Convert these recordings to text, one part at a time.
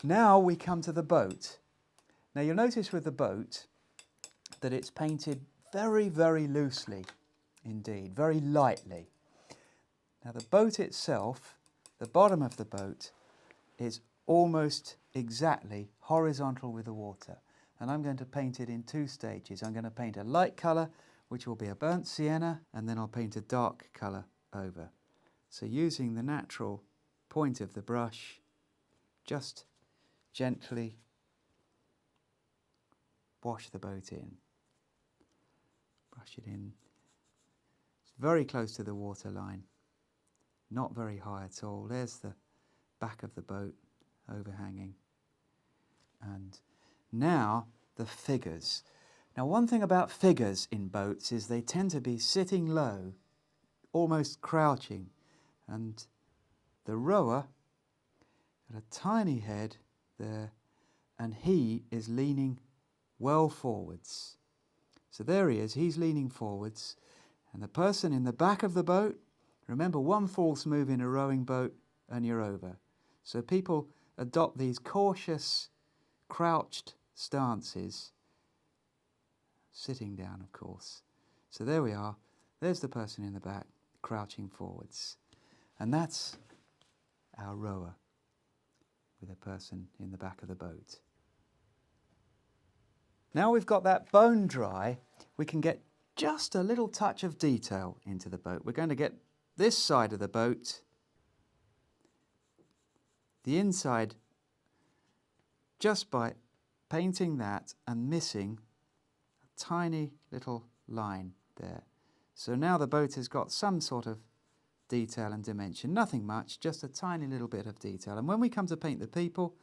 Now we come to the boat. Now you'll notice with the boat that it's painted very, very loosely indeed, very lightly. Now the boat itself, the bottom of the boat, is almost exactly horizontal with the water. And I'm going to paint it in two stages. I'm going to paint a light colour, which will be a burnt sienna, and then I'll paint a dark colour over. So using the natural point of the brush, just gently wash the boat in. Brush it in. It's very close to the water line, not very high at all. There's the back of the boat overhanging. And now the figures. Now one thing about figures in boats is they tend to be sitting low, almost crouching, and the rower got a tiny head there, and he is leaning well forwards. So there he is, he's leaning forwards, and the person in the back of the boat, remember, one false move in a rowing boat and you're over. So people adopt these cautious, crouched stances, sitting down, of course. So there we are, there's the person in the back, crouching forwards. And that's our rower with a person in the back of the boat. Now we've got that bone dry, we can get just a little touch of detail into the boat. We're going to get this side of the boat, the inside, just by painting that and missing a tiny little line there. So now the boat has got some sort of detail and dimension. Nothing much, just a tiny little bit of detail. And when we come to paint the people,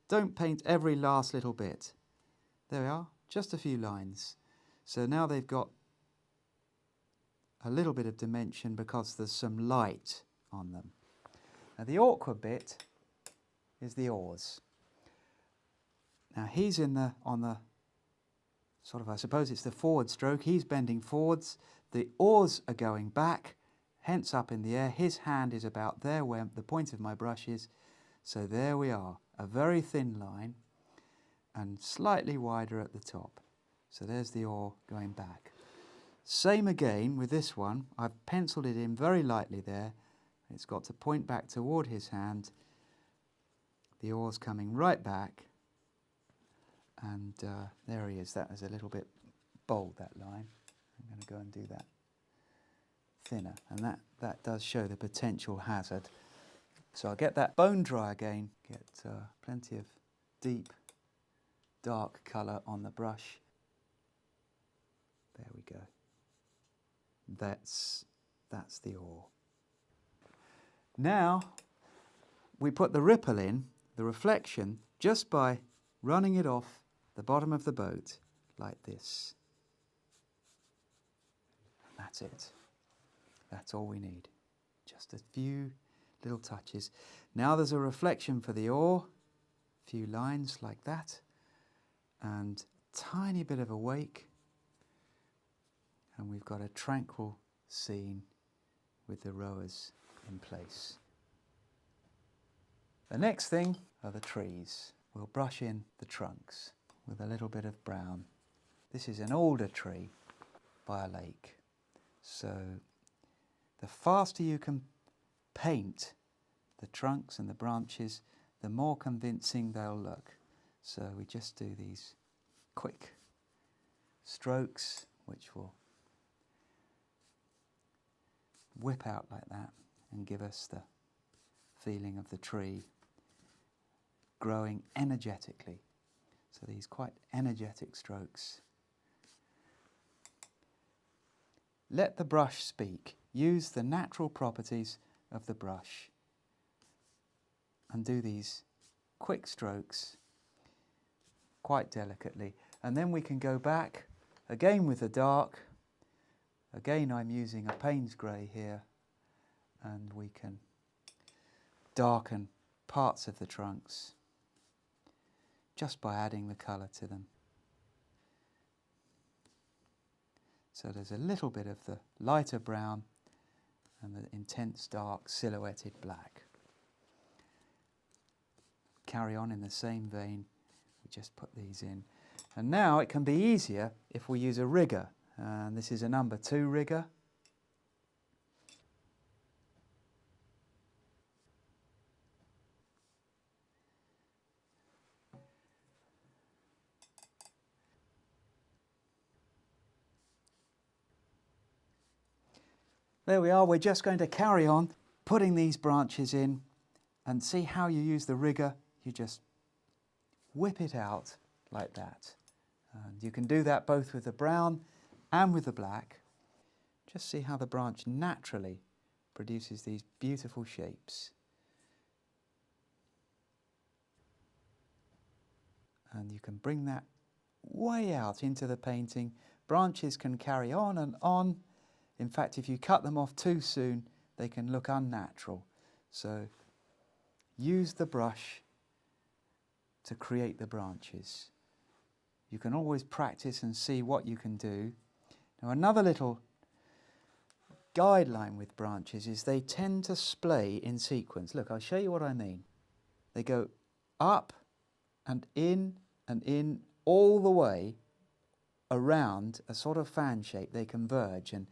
don't paint every last little bit. There we are, just a few lines. So now they've got a little bit of dimension because there's some light on them. Now the awkward bit is the oars. Now he's on the sort of, I suppose it's the forward stroke. He's bending forwards. The oars are going back, hence up in the air. His hand is about there where the point of my brush is. So there we are, a very thin line and slightly wider at the top. So there's the oar going back. Same again with this one. I've penciled it in very lightly there. It's got to point back toward his hand. The oar's coming right back. And there he is. That was a little bit bold, that line. I'm going to go and do that thinner. And that does show the potential hazard. So I'll get that bone dry again. Get plenty of deep, dark colour on the brush. There we go. That's the oar. Now we put the ripple in, the reflection, just by running it off the bottom of the boat like this. That's it. That's all we need. Just a few little touches. Now there's a reflection for the oar, a few lines like that, and a tiny bit of a wake, and we've got a tranquil scene with the rowers in place. The next thing are the trees. We'll brush in the trunks with a little bit of brown. This is an older tree by a lake. So the faster you can paint the trunks and the branches, the more convincing they'll look. So we just do these quick strokes, which will whip out like that and give us the feeling of the tree growing energetically. So these quite energetic strokes. Let the brush speak. Use the natural properties of the brush and do these quick strokes quite delicately. And then we can go back again with the dark. Again, I'm using a Payne's grey here, and we can darken parts of the trunks just by adding the colour to them. So there's a little bit of the lighter brown and the intense dark silhouetted black. carry on in the same vein. We just put these in. And now it can be easier if we use a rigger. And this is a number 2 rigger. There we are. We're just going to carry on putting these branches in and see how you use the rigger. You just whip it out like that. And you can do that both with the brown and with the black. Just see how the branch naturally produces these beautiful shapes. And you can bring that way out into the painting. Branches can carry on and on. In fact, if you cut them off too soon, they can look unnatural. So use the brush to create the branches. You can always practice and see what you can do. Now, another little guideline with branches is they tend to splay in sequence. Look, I'll show you what I mean. They go up and in all the way around a sort of fan shape. They converge, and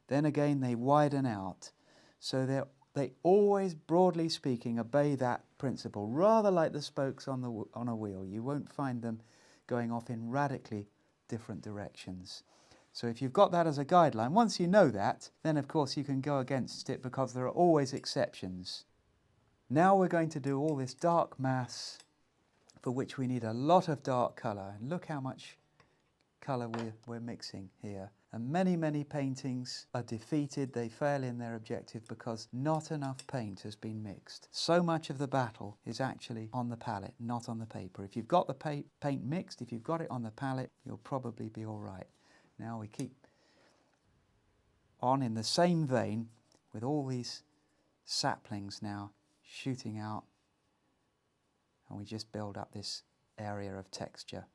then again they widen out. So they always, broadly speaking, obey that principle, rather like the spokes on a wheel. You won't find them going off in radically different directions. So if you've got that as a guideline, once you know that, then of course you can go against it because there are always exceptions. Now we're going to do all this dark mass for which we need a lot of dark colour. And look how much colour we're mixing here. And many, many paintings are defeated, they fail in their objective because not enough paint has been mixed. So much of the battle is actually on the palette, not on the paper. If you've got the paint mixed, if you've got it on the palette, you'll probably be all right. Now we keep on in the same vein with all these saplings now shooting out, and we just build up this area of texture.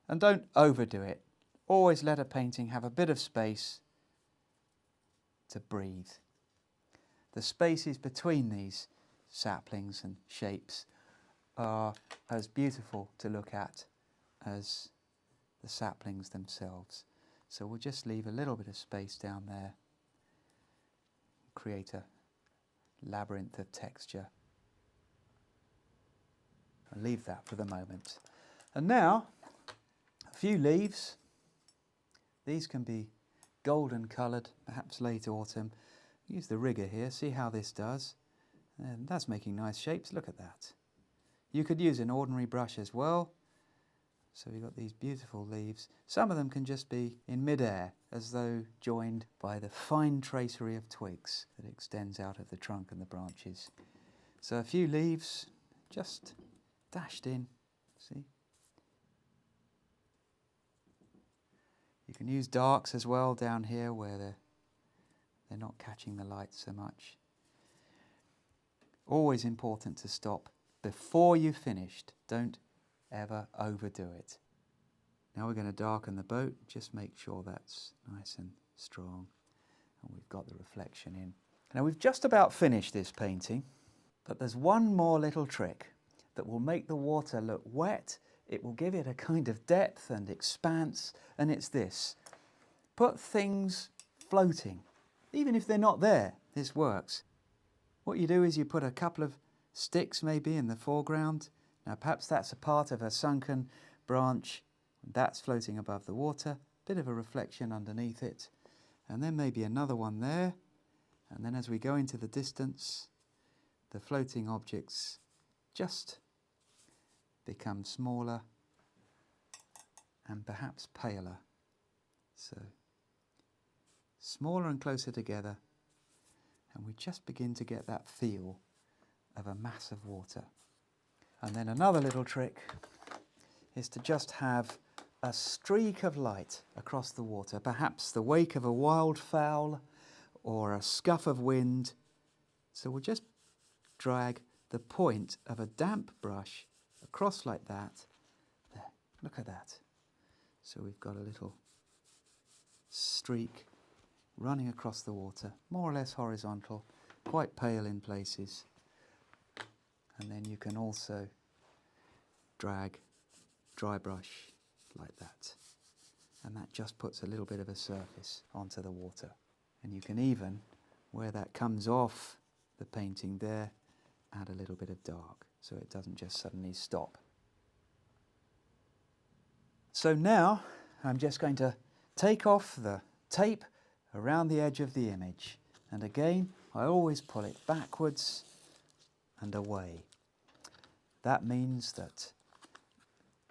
And don't overdo it. Always let a painting have a bit of space to breathe. The spaces between these saplings and shapes are as beautiful to look at as the saplings themselves. So we'll just leave a little bit of space down there, create a labyrinth of texture. I'll leave that for the moment. And now, a few leaves. These can be golden coloured, perhaps late autumn. Use the rigger here, see how this does. And that's making nice shapes, look at that. You could use an ordinary brush as well. So we've got these beautiful leaves. Some of them can just be in mid-air, as though joined by the fine tracery of twigs that extends out of the trunk and the branches. So a few leaves just dashed in, see? You can use darks as well down here where they're not catching the light so much. Always important to stop before you've finished. Don't ever overdo it. Now we're going to darken the boat. Just make sure that's nice and strong. And we've got the reflection in. Now we've just about finished this painting, but there's one more little trick that will make the water look wet. It will give it a kind of depth and expanse, and it's this. Put things floating. Even if they're not there, this works. What you do is you put a couple of sticks maybe in the foreground. Now perhaps that's a part of a sunken branch that's floating above the water, bit of a reflection underneath it, and then maybe another one there, and then as we go into the distance, the floating objects just become smaller and perhaps paler. So smaller and closer together, and we just begin to get that feel of a mass of water. And then another little trick is to just have a streak of light across the water, perhaps the wake of a wildfowl or a scuff of wind. So we'll just drag the point of a damp brush across like that. There, look at that. So we've got a little streak running across the water, more or less horizontal, quite pale in places. And then you can also drag dry brush like that. And that just puts a little bit of a surface onto the water. And you can even, where that comes off the painting there, add a little bit of dark so it doesn't just suddenly stop. So now I'm just going to take off the tape around the edge of the image. And again, I always pull it backwards and away. That means that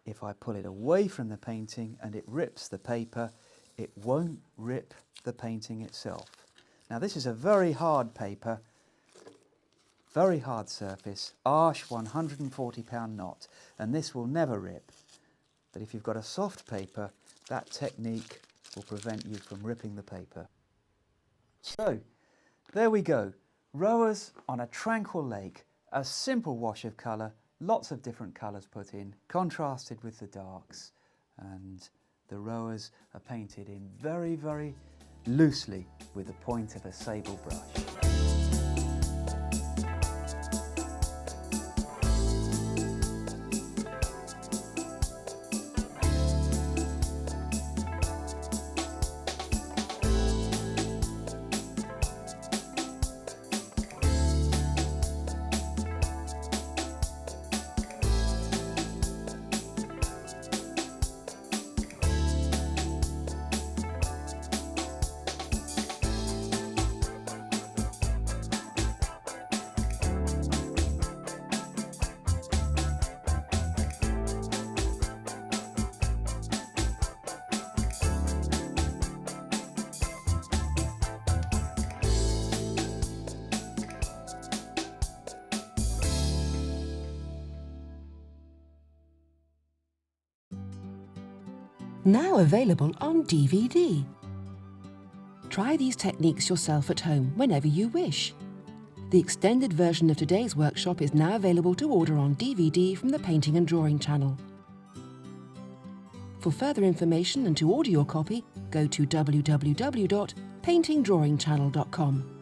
if I pull it away from the painting and it rips the paper, it won't rip the painting itself. Now this is a very hard paper, very hard surface, Arches 140-pound knot, and this will never rip. But if you've got a soft paper, that technique will prevent you from ripping the paper. So, there we go. Rowers on a tranquil lake, a simple wash of colour, lots of different colours put in, contrasted with the darks, and the rowers are painted in very, very loosely with the point of a sable brush. Now available on DVD. Try these techniques yourself at home whenever you wish. The extended version of today's workshop is now available to order on DVD from the Painting and Drawing channel. For further information and to order your copy, go to www.paintingdrawingchannel.com.